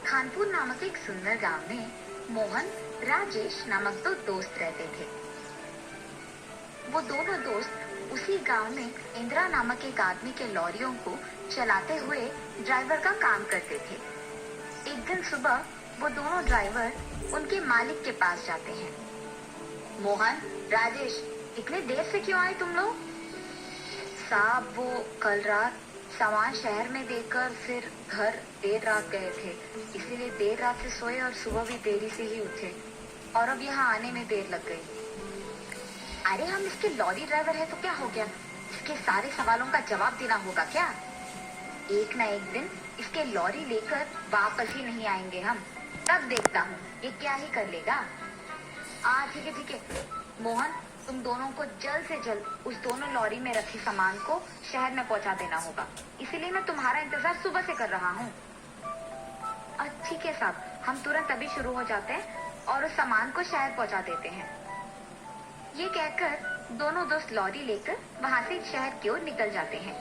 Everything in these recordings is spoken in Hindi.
खानपुर नामक एक सुंदर गांव में मोहन, राजेश नामक दो दोस्त रहते थे। वो दोनों दोस्त उसी गांव में इंदिरा नामक एक आदमी के लॉरियों को चलाते हुए ड्राइवर का काम करते थे। एक दिन सुबह वो दोनों ड्राइवर उनके मालिक के पास जाते हैं। मोहन, राजेश, इतने देर से क्यों आए तुम लोग? साहब, वो कल रात सामान शहर में देकर फिर घर देर रात गए थे, इसीलिए देर रात से सोए और सुबह भी देरी से ही उठे और अब यहाँ आने में देर लग गई। अरे हम इसके लॉरी ड्राइवर है तो क्या हो गया, इसके सारे सवालों का जवाब देना होगा क्या? एक ना एक दिन इसके लॉरी लेकर वापस ही नहीं आएंगे हम, तब देखता हूँ ये क्या ही कर लेगा। ठीक है मोहन, तुम दोनों को जल्द से जल्द उस दोनों लॉरी में रखे सामान को शहर में पहुंचा देना होगा, इसीलिए मैं तुम्हारा इंतजार सुबह से कर रहा हूँ। ठीक है साहब, हम तुरंत अभी शुरू हो जाते हैं और उस सामान को शहर पहुंचा देते हैं। ये कहकर दोनों दोस्त लॉरी लेकर वहाँ से शहर की ओर निकल जाते हैं।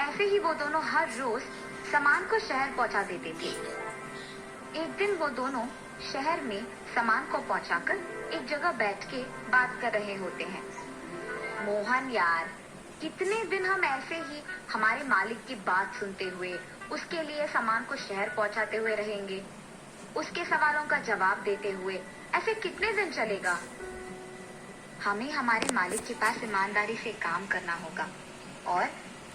ऐसे ही वो दोनों हर रोज सामान को शहर पहुंचा देते थे। एक दिन वो दोनों शहर में सामान को पहुंचाकर एक जगह बैठ के बात कर रहे होते हैं। मोहन यार, कितने दिन हम ऐसे ही हमारे मालिक की बात सुनते हुए उसके लिए सामान को शहर पहुंचाते हुए रहेंगे, उसके सवालों का जवाब देते हुए ऐसे कितने दिन चलेगा? हमें हमारे मालिक के पास ईमानदारी से काम करना होगा और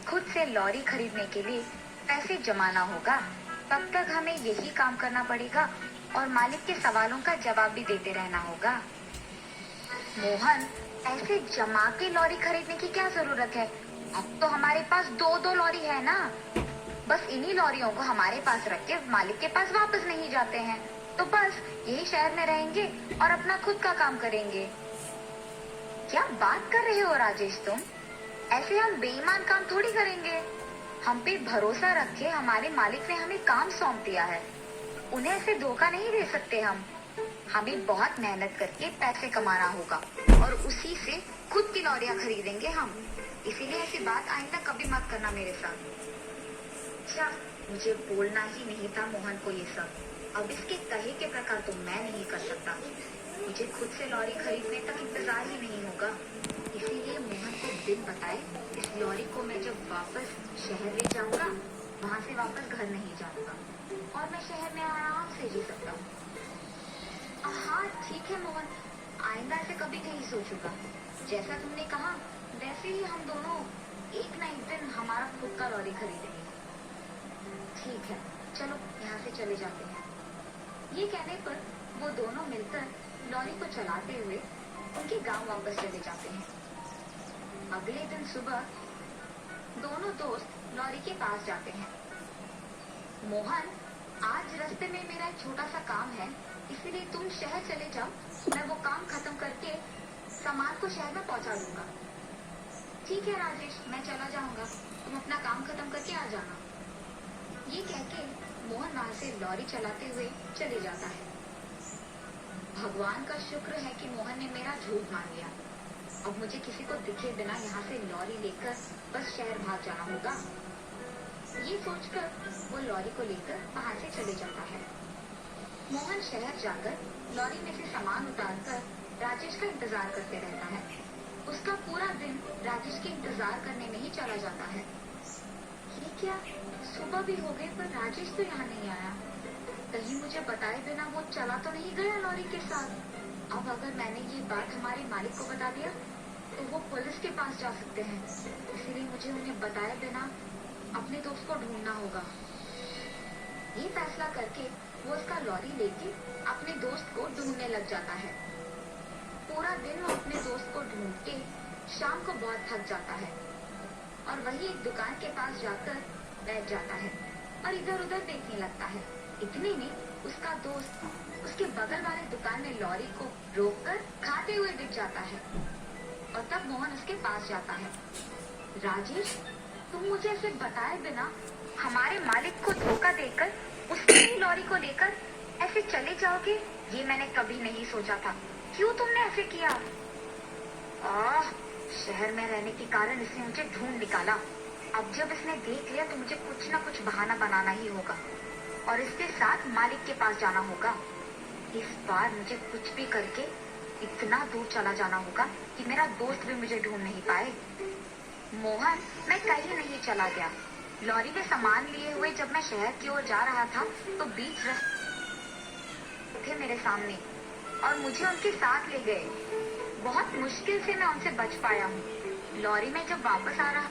खुद से लॉरी खरीदने के लिए पैसे जमाना होगा। तब तक हमें यही काम करना पड़ेगा और मालिक के सवालों का जवाब भी देते रहना होगा। मोहन, ऐसे जमा के लॉरी खरीदने की क्या जरूरत है? अब तो हमारे पास दो लॉरी है ना, बस इन्हीं लॉरियों को हमारे पास रख के मालिक के पास वापस नहीं जाते हैं, तो बस यही शहर में रहेंगे और अपना खुद का काम करेंगे। क्या बात कर रहे हो राजेश तुम? ऐसे हम बेईमान काम थोड़ी करेंगे। हम पे भरोसा रख के हमारे मालिक ने हमें काम सौंप दिया है, उन्हें ऐसे धोखा नहीं दे सकते हम। हमें बहुत मेहनत करके पैसे कमाना होगा और उसी से खुद की लॉरियां खरीदेंगे हम, इसीलिए ऐसी बात आइंदा कभी मत करना मेरे साथ। अच्छा, मुझे बोलना ही नहीं था मोहन को ये सब, अब इसके कहे के प्रकार तो मैं नहीं कर सकता। मुझे खुद से लॉरी खरीदने तक इंतजार ही नहीं होगा, इसीलिए मोहन को दिन बताए इस लॉरी को मैं जब वापस शहर ले जाऊंगा, वहाँ से वापस घर नहीं जाऊंगा और मैं शहर में आराम से जी सकता हूँ। हाँ ठीक है मोहन, आइंदा से कभी नहीं सोचूंगा। जैसा तुमने कहा वैसे ही हम दोनों एक ना एक दिन हमारा खुद का लॉरी खरीदेंगे। ठीक है, चलो यहाँ से चले जाते हैं। ये कहने पर वो दोनों मिलकर लॉरी को चलाते हुए उनके गांव वापस चले जाते हैं। अगले दिन सुबह दोनों दोस्त लॉरी के पास जाते हैं। मोहन, आज रास्ते में मेरा एक छोटा सा काम है, इसीलिए तुम शहर चले जाओ, मैं वो काम खत्म करके सामान को शहर में पहुंचा दूंगा। ठीक है राजेश, मैं चला जाऊंगा, तुम अपना काम खत्म करके आ जाना। ये कहके मोहन वहाँ से लॉरी चलाते हुए चले जाता है। भगवान का शुक्र है कि मोहन ने मेरा झूठ मान लिया। अब मुझे किसी को दिखे बिना यहाँ से लॉरी लेकर बस शहर भाग जाना होगा। ये सोचकर वो लॉरी को लेकर वहाँ से चले जाता है। मोहन शहर जाकर लॉरी में से सामान उतारकर राजेश का इंतजार करते रहता है। उसका पूरा दिन राजेश के इंतजार करने में ही चला जाता है। ये क्या, सुबह भी हो गई पर राजेश तो यहाँ नहीं आया। कहीं मुझे बताए बिना वो चला तो नहीं गया लॉरी के साथ। अब अगर मैंने ये बात हमारे मालिक को बता दिया तो वो पुलिस के पास जा सकते हैं, इसीलिए मुझे उन्हें बताए बिना अपने दोस्त को ढूंढना होगा। ये फैसला करके वो उसका लॉरी लेके अपने दोस्त को ढूंढने लग जाता है। पूरा दिन वो अपने दोस्त को ढूंढ के शाम को बहुत थक जाता है और वही एक दुकान के पास जाकर बैठ जाता है और इधर उधर देखने लगता है। इतने में उसका दोस्त उसके बगल वाले दुकान में लॉरी को रोककर खाते हुए दिख जाता है और तब मोहन उसके पास जाता है। राजेश, तुम मुझे ऐसे बताए बिना हमारे मालिक को धोखा देकर उसकी ही लॉरी को लेकर ऐसे चले जाओगे, ये मैंने कभी नहीं सोचा था। क्यों तुमने ऐसे किया? शहर में रहने के कारण इसने मुझे ढूंढ निकाला। अब जब इसने देख लिया तो मुझे कुछ ना कुछ बहाना बनाना ही होगा और इसके साथ मालिक के पास जाना होगा। इस बार मुझे कुछ भी करके इतना दूर चला जाना होगा कि मेरा दोस्त भी मुझे ढूंढ नहीं पाए। मोहन, मैं कहीं नहीं चला गया। लॉरी में सामान लिए हुए जब मैं शहर की ओर जा रहा था तो बीच रास्ते थे मेरे सामने और मुझे उनके साथ ले गए। बहुत मुश्किल से मैं उनसे बच पाया हूँ। लॉरी में जब वापस आ रहा